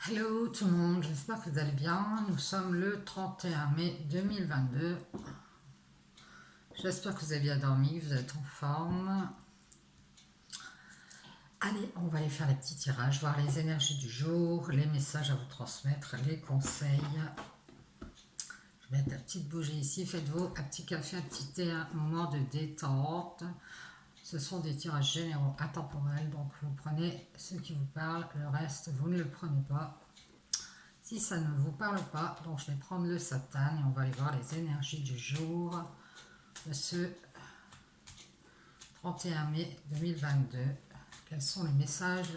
Hello tout le monde, j'espère que vous allez bien. Nous sommes le 31 mai 2022. J'espère que vous avez bien dormi, que vous êtes en forme. Allez, on va aller faire les petits tirages, voir les énergies du jour, les messages à vous transmettre, les conseils. Je vais mettre la petite bougie ici. Faites-vous un petit café, un petit thé, un moment de détente. Ce sont des tirages généraux intemporels, donc vous prenez ce qui vous parle, le reste vous ne le prenez pas. Si ça ne vous parle pas, donc je vais prendre le Satan et on va aller voir les énergies du jour de ce 31 mai 2022. Quels sont les messages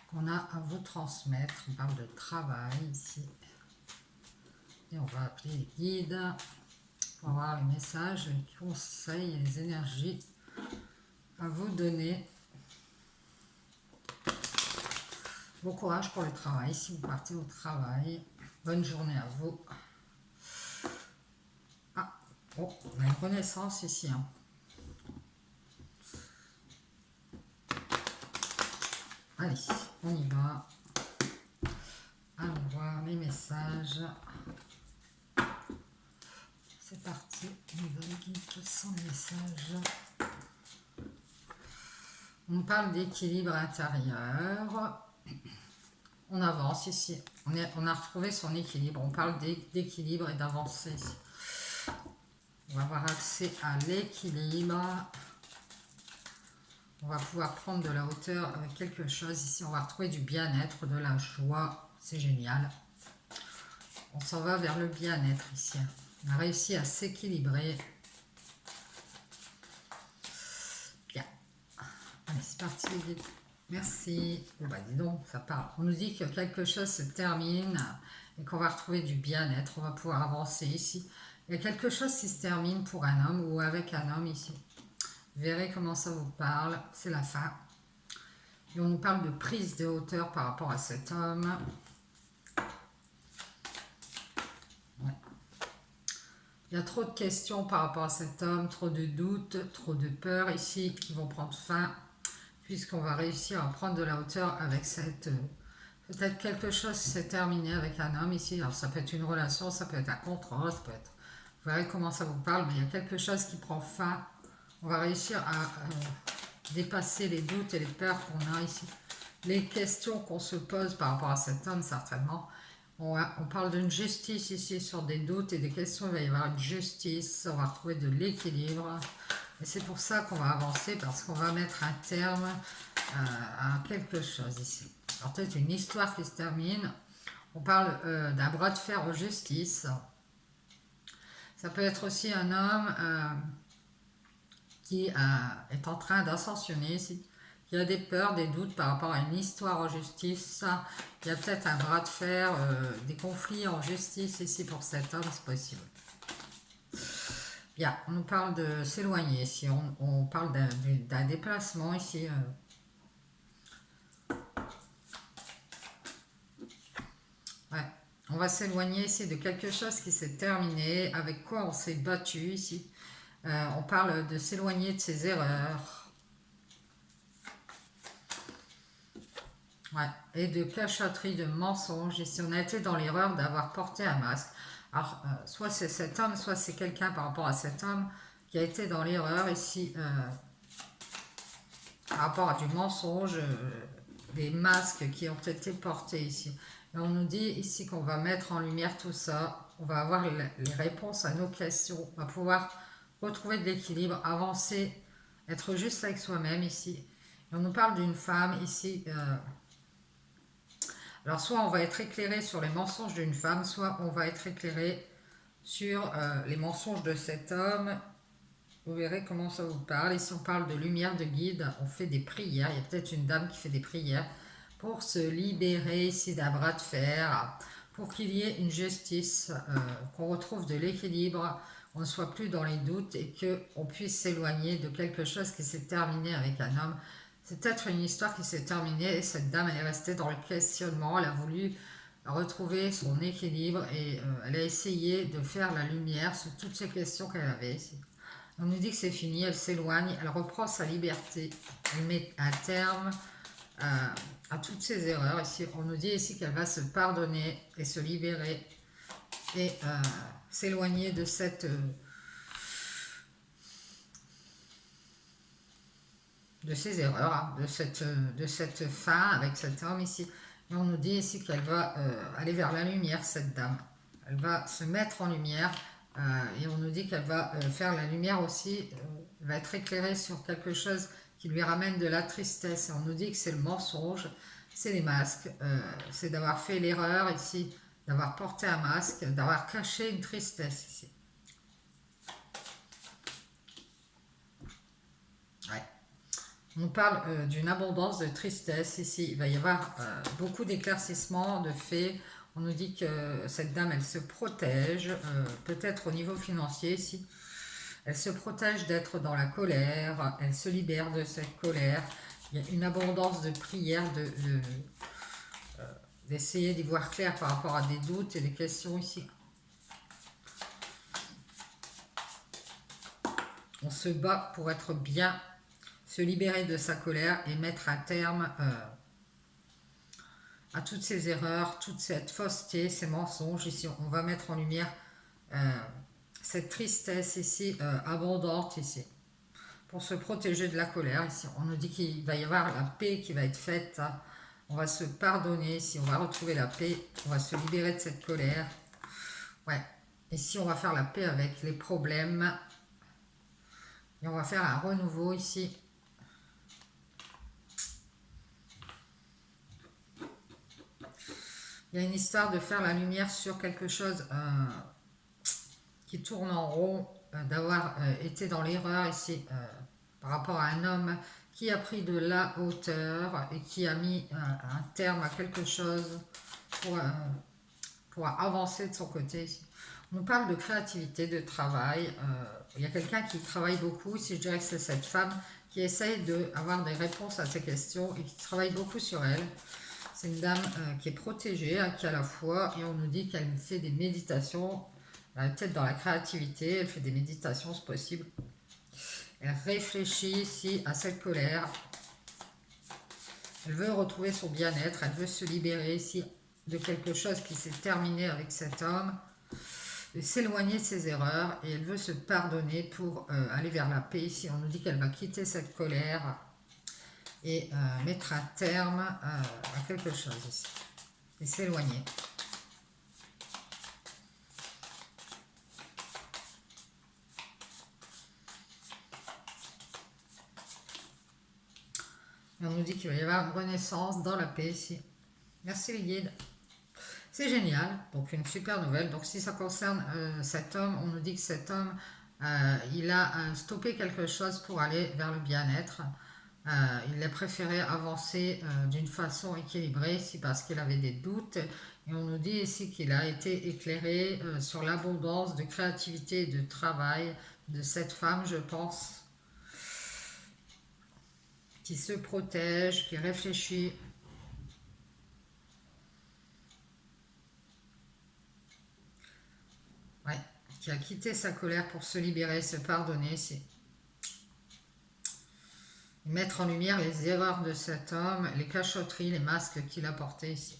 qu'on a à vous transmettre? On parle de travail ici. Et on va appeler les guides pour avoir les messages, les conseils et les énergies à vous donner. Bon courage pour le travail si vous partez au travail. Bonne journée à vous. Ah, oh, on a une renaissance ici. Hein. Allez, on y va. Allons voir les messages. C'est parti. On y va les guides. Quels sont les messages? On parle d'équilibre intérieur. On avance ici. On a retrouvé son équilibre. On parle d'équilibre et d'avancer ici. On va avoir accès à l'équilibre. On va pouvoir prendre de la hauteur avec quelque chose. Ici, on va retrouver du bien-être, de la joie. C'est génial. On s'en va vers le bien-être ici. On a réussi à s'équilibrer. Bien. Allez, c'est parti les guides. Merci. Bon bah dis donc, ça part. On nous dit que quelque chose se termine et qu'on va retrouver du bien-être. On va pouvoir avancer ici. Il y a quelque chose qui se termine pour un homme ou avec un homme ici. Vous verrez comment ça vous parle. C'est la fin. Et on nous parle de prise de hauteur par rapport à cet homme. Ouais. Il y a trop de questions par rapport à cet homme, trop de doutes, trop de peurs ici qui vont prendre fin, puisqu'on va réussir à prendre de la hauteur avec cette... peut-être quelque chose s'est terminé avec un homme ici. Alors ça peut être une relation, ça peut être un contrat, ça peut être... Vous verrez comment ça vous parle, mais il y a quelque chose qui prend fin. On va réussir à dépasser les doutes et les peurs qu'on a ici. Les questions qu'on se pose par rapport à cet homme, certainement. On parle d'une justice ici sur des doutes et des questions. Il va y avoir une justice. On va retrouver de l'équilibre. Et c'est pour ça qu'on va avancer, parce qu'on va mettre un terme à quelque chose ici. Alors peut-être une histoire qui se termine. On parle d'un bras de fer en justice. Ça peut être aussi un homme qui est en train d'ascensionner ici, qui a des peurs, des doutes par rapport à une histoire en justice. Il y a peut-être un bras de fer, des conflits en justice ici pour cet homme, c'est possible. Bien, on nous parle de s'éloigner ici, on parle d'un déplacement ici. Ouais. On va s'éloigner ici de quelque chose qui s'est terminé, avec quoi on s'est battu ici. On parle de s'éloigner de ses erreurs. Ouais. Et de cachotterie, de mensonges. Ici, on a été dans l'erreur d'avoir porté un masque. Alors, soit c'est cet homme, soit c'est quelqu'un par rapport à cet homme qui a été dans l'erreur ici, par rapport à du mensonge, des masques qui ont été portés ici. Et on nous dit ici qu'on va mettre en lumière tout ça. On va avoir les réponses à nos questions. On va pouvoir retrouver de l'équilibre, avancer, être juste avec soi-même ici. Et on nous parle d'une femme ici. Alors soit on va être éclairé sur les mensonges d'une femme, soit on va être éclairé sur les mensonges de cet homme. Vous verrez comment ça vous parle. Ici on parle de lumière, de guide, on fait des prières. Il y a peut-être une dame qui fait des prières pour se libérer ici d'un bras de fer, pour qu'il y ait une justice, qu'on retrouve de l'équilibre, on ne soit plus dans les doutes et qu'on puisse s'éloigner de quelque chose qui s'est terminé avec un homme. C'est peut-être une histoire qui s'est terminée et cette dame elle est restée dans le questionnement, elle a voulu retrouver son équilibre et elle a essayé de faire la lumière sur toutes ces questions qu'elle avait ici. On nous dit que c'est fini, elle s'éloigne, elle reprend sa liberté, elle met un terme à toutes ses erreurs. Ici, on nous dit ici qu'elle va se pardonner et se libérer et s'éloigner de cette... de ses erreurs, hein, de cette fin avec cet homme ici. Et on nous dit ici qu'elle va aller vers la lumière, cette dame. Elle va se mettre en lumière et on nous dit qu'elle va faire la lumière aussi, va être éclairée sur quelque chose qui lui ramène de la tristesse. Et on nous dit que c'est le mensonge, c'est les masques, c'est d'avoir fait l'erreur ici, d'avoir porté un masque, d'avoir caché une tristesse ici. Ouais. On nous parle d'une abondance de tristesse ici. Il va y avoir beaucoup d'éclaircissements, de faits. On nous dit que cette dame, elle se protège, peut-être au niveau financier ici. Elle se protège d'être dans la colère, elle se libère de cette colère. Il y a une abondance de prières, d'essayer d'y voir clair par rapport à des doutes et des questions ici. On se bat pour être bien, se libérer de sa colère et mettre un terme à toutes ces erreurs, toute cette fausseté, ces mensonges. Ici, on va mettre en lumière cette tristesse ici, abondante ici, pour se protéger de la colère. Ici, on nous dit qu'il va y avoir la paix qui va être faite. Hein. On va se pardonner ici, on va retrouver la paix, on va se libérer de cette colère. Ouais. Ici, on va faire la paix avec les problèmes. Et on va faire un renouveau ici. Il y a une histoire de faire la lumière sur quelque chose qui tourne en rond, d'avoir été dans l'erreur ici par rapport à un homme qui a pris de la hauteur et qui a mis un terme à quelque chose pour avancer de son côté. On parle de créativité, de travail. Il y a quelqu'un qui travaille beaucoup. Si je dirais que c'est cette femme qui essaye d'avoir des réponses à ces questions et qui travaille beaucoup sur elle. C'est une dame qui est protégée, qui a la foi, et on nous dit qu'elle fait des méditations, peut-être dans la créativité, elle fait des méditations, c'est possible. Elle réfléchit ici à cette colère. Elle veut retrouver son bien-être, elle veut se libérer ici de quelque chose qui s'est terminé avec cet homme, de s'éloigner de ses erreurs, et elle veut se pardonner pour aller vers la paix. Ici, on nous dit qu'elle va quitter cette colère et mettre un terme à quelque chose ici, et s'éloigner. Et on nous dit qu'il va y avoir une renaissance dans la paix ici. Merci les guides. C'est génial, donc une super nouvelle. Donc si ça concerne cet homme, on nous dit que cet homme, il a stoppé quelque chose pour aller vers le bien-être. Il a préféré avancer d'une façon équilibrée ici parce qu'il avait des doutes. Et on nous dit ici qu'il a été éclairé sur l'abondance de créativité et de travail de cette femme, je pense, qui se protège, qui réfléchit. Ouais, qui a quitté sa colère pour se libérer, se pardonner. C'est mettre en lumière les erreurs de cet homme, les cachotteries, les masques qu'il a portés ici,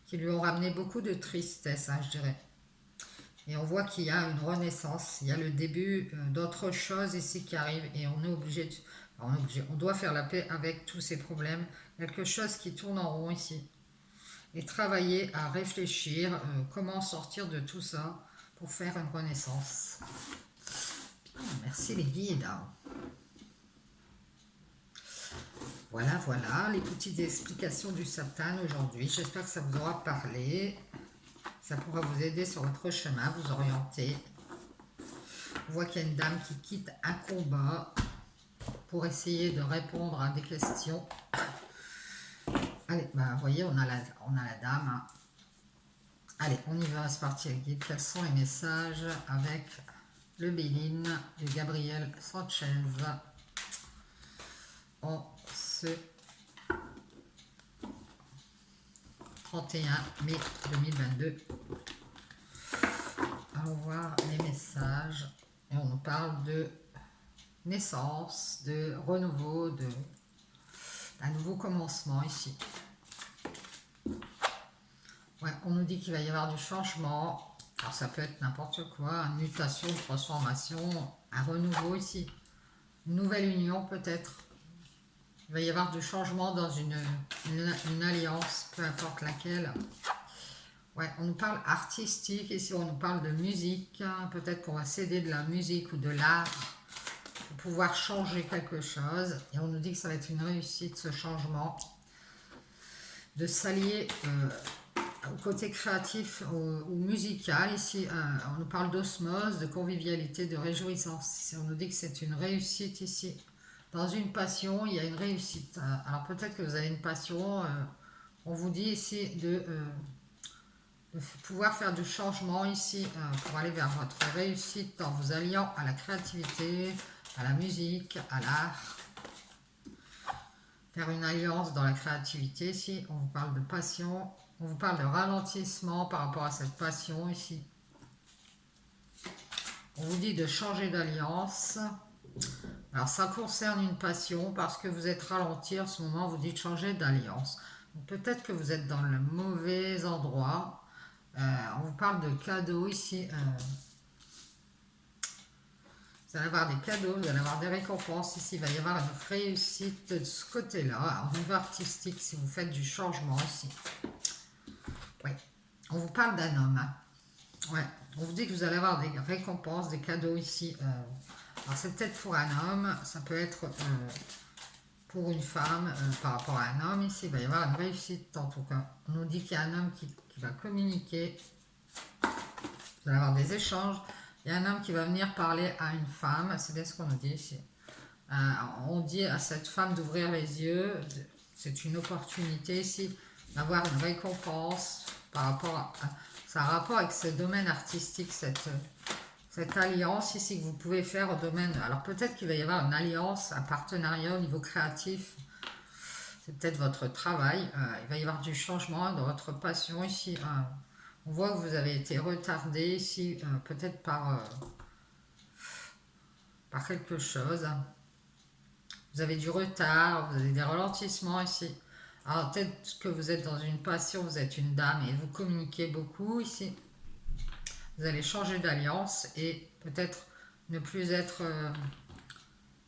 qui lui ont ramené beaucoup de tristesse, hein, je dirais. Et on voit qu'il y a une renaissance, il y a le début d'autre chose ici qui arrive, et on est obligé, on doit faire la paix avec tous ces problèmes, quelque chose qui tourne en rond ici, et travailler à réfléchir comment sortir de tout ça pour faire une renaissance. Merci les guides. Voilà, voilà, les petites explications du Satan aujourd'hui. J'espère que ça vous aura parlé. Ça pourra vous aider sur votre chemin, vous orienter. On voit qu'il y a une dame qui quitte un combat pour essayer de répondre à des questions. Allez, bah, vous voyez, on a la dame. Hein. Allez, on y va, c'est parti les guides. Quels sont les messages avec le Béline de Gabriel Sanchez en ce 31 mai 2022. Allons voir les messages. Et on nous parle de naissance, de renouveau, Un nouveau commencement ici. Ouais, on nous dit qu'il va y avoir du changement. Alors ça peut être n'importe quoi, une mutation, une transformation, un renouveau ici. Une nouvelle union peut-être. Il va y avoir du changement dans une alliance, peu importe laquelle. Ouais, on nous parle artistique, ici on nous parle de musique. Peut-être qu'on va céder de la musique ou de l'art pour pouvoir changer quelque chose. Et on nous dit que ça va être une réussite, ce changement. De s'allier au côté créatif ou musical. Ici, on nous parle d'osmose, de convivialité, de réjouissance. Ici, on nous dit que c'est une réussite ici. Dans une passion, il y a une réussite. Alors peut-être que vous avez une passion. On vous dit ici de pouvoir faire du changement ici pour aller vers votre réussite en vous alliant à la créativité, à la musique, à l'art. Faire une alliance dans la créativité ici. On vous parle de passion. On vous parle de ralentissement par rapport à cette passion ici. On vous dit de changer d'alliance. Alors ça concerne une passion parce que vous êtes ralenti en ce moment, vous dites changer d'alliance. Peut-être que vous êtes dans le mauvais endroit. On vous parle de cadeaux ici. Vous allez avoir des cadeaux, vous allez avoir des récompenses. Ici, il va y avoir une réussite de ce côté-là. Au niveau artistique, si vous faites du changement ici. Oui. On vous parle d'un homme. Ouais. On vous dit que vous allez avoir des récompenses, des cadeaux ici. Alors, c'est peut-être pour un homme. Ça peut être pour une femme par rapport à un homme. Ici, il va y avoir une réussite en tout cas. On nous dit qu'il y a un homme qui va communiquer. Vous allez avoir des échanges. Il y a un homme qui va venir parler à une femme. C'est ce qu'on nous dit ici. On dit à cette femme d'ouvrir les yeux. C'est une opportunité ici d'avoir une récompense par rapport à... Ça a rapport avec ce domaine artistique, cette alliance ici que vous pouvez faire au domaine... Alors peut-être qu'il va y avoir une alliance, un partenariat au niveau créatif. C'est peut-être votre travail. Il va y avoir du changement dans votre passion ici. On voit que vous avez été retardé ici, peut-être par quelque chose. Vous avez du retard, vous avez des ralentissements ici. Alors peut-être que vous êtes dans une passion, vous êtes une dame et vous communiquez beaucoup ici. Vous allez changer d'alliance et peut-être ne plus être...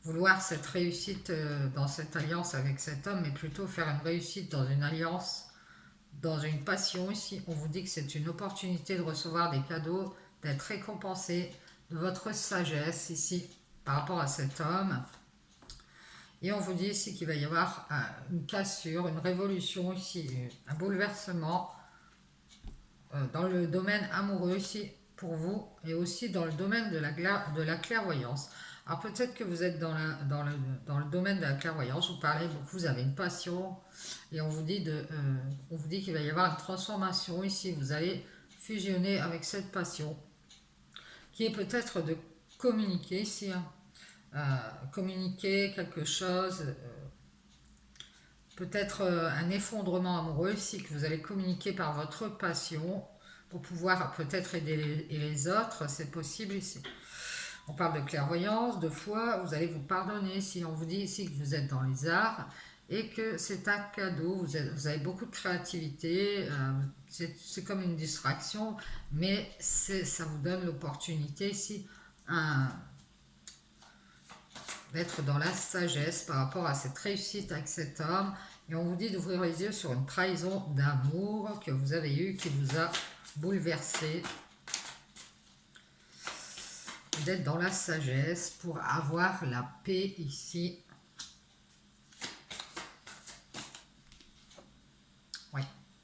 vouloir cette réussite dans cette alliance avec cet homme, mais plutôt faire une réussite dans une alliance, dans une passion ici. On vous dit que c'est une opportunité de recevoir des cadeaux, d'être récompensé de votre sagesse ici par rapport à cet homme. Et on vous dit ici qu'il va y avoir une cassure, une révolution ici, un bouleversement dans le domaine amoureux ici pour vous et aussi dans le domaine de la clairvoyance. Alors peut-être que vous êtes dans le domaine de la clairvoyance, vous parlez beaucoup, vous avez une passion et on vous dit qu'il va y avoir une transformation ici, vous allez fusionner avec cette passion qui est peut-être de communiquer ici, communiquer quelque chose, peut-être un effondrement amoureux ici que vous allez communiquer par votre passion pour pouvoir peut-être aider les autres, c'est possible ici. On parle de clairvoyance, de foi, vous allez vous pardonner si on vous dit ici que vous êtes dans les arts et que c'est un cadeau, vous avez beaucoup de créativité, c'est comme une distraction, mais ça vous donne l'opportunité ici d'être dans la sagesse par rapport à cette réussite avec cet homme. Et on vous dit d'ouvrir les yeux sur une trahison d'amour que vous avez eue, qui vous a bouleversé. D'être dans la sagesse pour avoir la paix ici. Oui,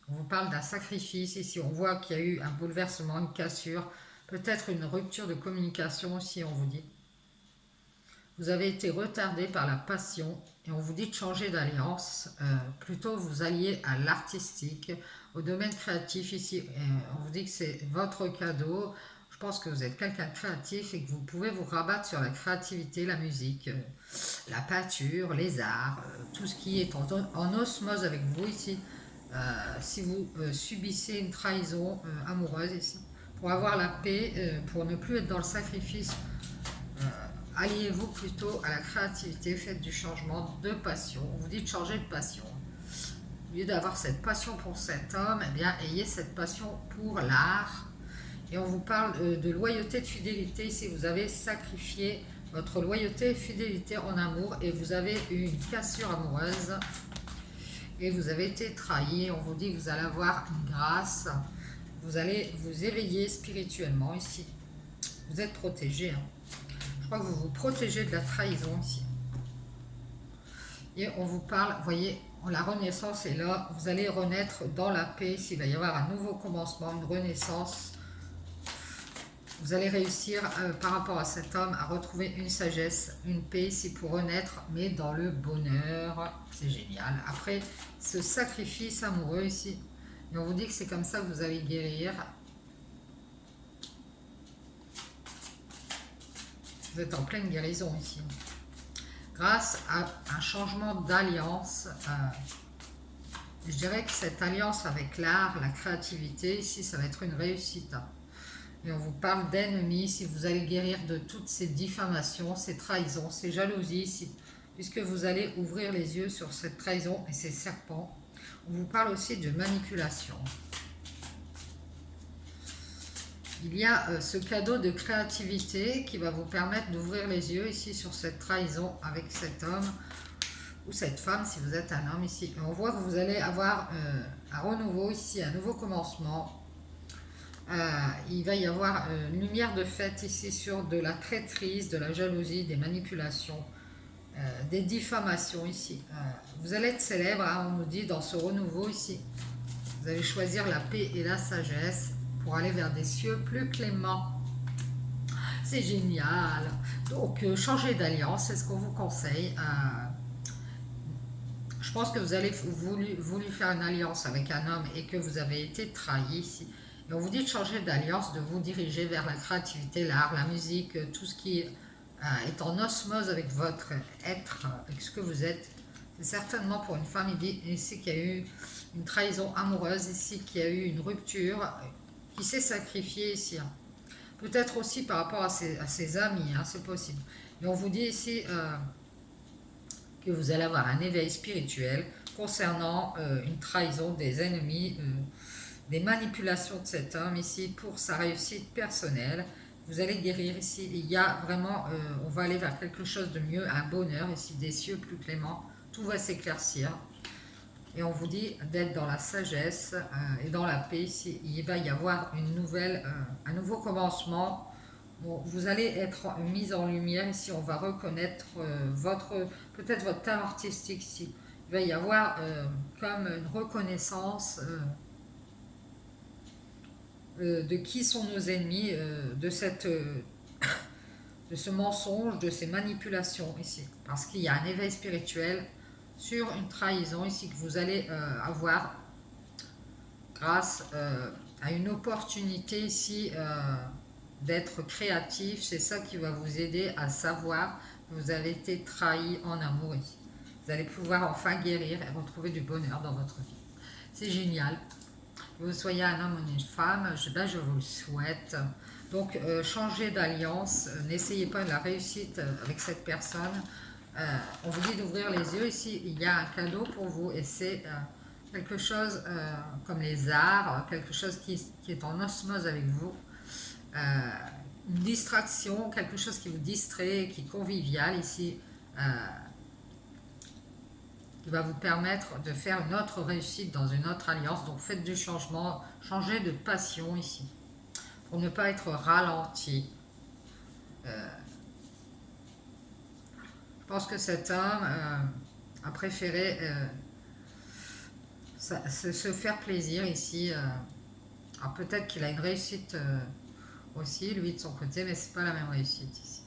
on vous parle d'un sacrifice ici. On voit qu'il y a eu un bouleversement, une cassure, peut-être une rupture de communication aussi, on vous dit. Vous avez été retardé par la passion et on vous dit de changer d'alliance. Plutôt vous alliez à l'artistique, au domaine créatif ici. On vous dit que c'est votre cadeau. Je pense que vous êtes quelqu'un de créatif et que vous pouvez vous rabattre sur la créativité, la musique, la peinture, les arts, tout ce qui est en osmose avec vous ici. Si vous subissez une trahison amoureuse ici, pour avoir la paix, pour ne plus être dans le sacrifice, alliez-vous plutôt à la créativité, faites du changement de passion. On vous dit de changer de passion. Au lieu d'avoir cette passion pour cet homme, eh bien, ayez cette passion pour l'art. Et on vous parle de loyauté, de fidélité. Ici, vous avez sacrifié votre loyauté et fidélité en amour et vous avez eu une cassure amoureuse et vous avez été trahi. On vous dit que vous allez avoir une grâce. Vous allez vous éveiller spirituellement ici. Vous êtes protégé. Hein. Je crois que vous vous protégez de la trahison ici. Et on vous parle, vous voyez, la renaissance est là. Vous allez renaître dans la paix. Ici, il va y avoir un nouveau commencement, une renaissance. Vous allez réussir par rapport à cet homme à retrouver une sagesse, une paix ici pour renaître, mais dans le bonheur. C'est génial. Après ce sacrifice amoureux ici, et on vous dit que c'est comme ça que vous allez guérir. Vous êtes en pleine guérison ici. Grâce à un changement d'alliance, je dirais que cette alliance avec l'art, la créativité, ici, ça va être une réussite. Et on vous parle d'ennemis, si vous allez guérir de toutes ces diffamations, ces trahisons, ces jalousies ici, puisque vous allez ouvrir les yeux sur cette trahison et ces serpents. On vous parle aussi de manipulation. Il y a ce cadeau de créativité qui va vous permettre d'ouvrir les yeux ici sur cette trahison avec cet homme ou cette femme si vous êtes un homme ici. Et on voit que vous allez avoir un renouveau ici, un nouveau commencement. Il va y avoir une lumière de fête ici sur de la traîtrise, de la jalousie, des manipulations, des diffamations ici. Vous allez être célèbre, hein, on nous dit, dans ce renouveau ici. Vous allez choisir la paix et la sagesse pour aller vers des cieux plus cléments. C'est génial. Donc, changez d'alliance, c'est ce qu'on vous conseille. Je pense que vous avez voulu faire une alliance avec un homme et que vous avez été trahi ici. Et on vous dit de changer d'alliance, de vous diriger vers la créativité, l'art, la musique, tout ce qui est en osmose avec votre être, avec ce que vous êtes. C'est certainement pour une femme, il dit ici qu'il y a eu une trahison amoureuse, ici qu'il y a eu une rupture, qui s'est sacrifiée ici. Peut-être aussi par rapport à ses amis, hein, c'est possible. Et on vous dit ici que vous allez avoir un éveil spirituel concernant une trahison des ennemis, des manipulations de cet homme ici pour sa réussite personnelle. Vous allez guérir ici. Il y a vraiment, on va aller vers quelque chose de mieux, un bonheur ici, des cieux plus cléments. Tout va s'éclaircir. Et on vous dit d'être dans la sagesse et dans la paix ici. Il va y avoir un nouveau commencement. Bon, vous allez être mis en lumière ici. On va reconnaître peut-être votre talent artistique ici. Il va y avoir comme une reconnaissance de qui sont nos ennemis, de ce mensonge, de ces manipulations ici. Parce qu'il y a un éveil spirituel sur une trahison ici que vous allez avoir grâce à une opportunité ici d'être créatif. C'est ça qui va vous aider à savoir que vous avez été trahi en amour ici. Vous allez pouvoir enfin guérir et retrouver du bonheur dans votre vie. C'est génial. Que vous soyez un homme ou une femme, je vous le souhaite. Donc, changez d'alliance. N'essayez pas de la réussite avec cette personne. On vous dit d'ouvrir les yeux. Ici, il y a un cadeau pour vous et c'est quelque chose comme les arts, quelque chose qui est en osmose avec vous. Une distraction, quelque chose qui vous distrait, qui est convivial ici. Qui va vous permettre de faire une autre réussite dans une autre alliance. Donc faites du changement, changez de passion ici, pour ne pas être ralenti. Je pense que cet homme a préféré se faire plaisir ici. Alors peut-être qu'il a une réussite aussi, lui de son côté, mais c'est pas la même réussite ici.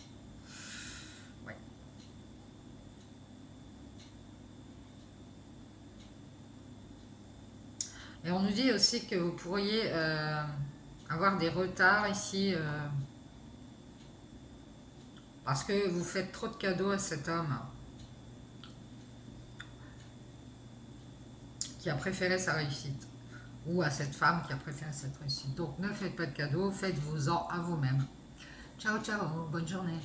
Et on nous dit aussi que vous pourriez avoir des retards ici parce que vous faites trop de cadeaux à cet homme qui a préféré sa réussite ou à cette femme qui a préféré cette réussite. Donc ne faites pas de cadeaux, faites-vous-en à vous-même. Ciao, ciao, bonne journée.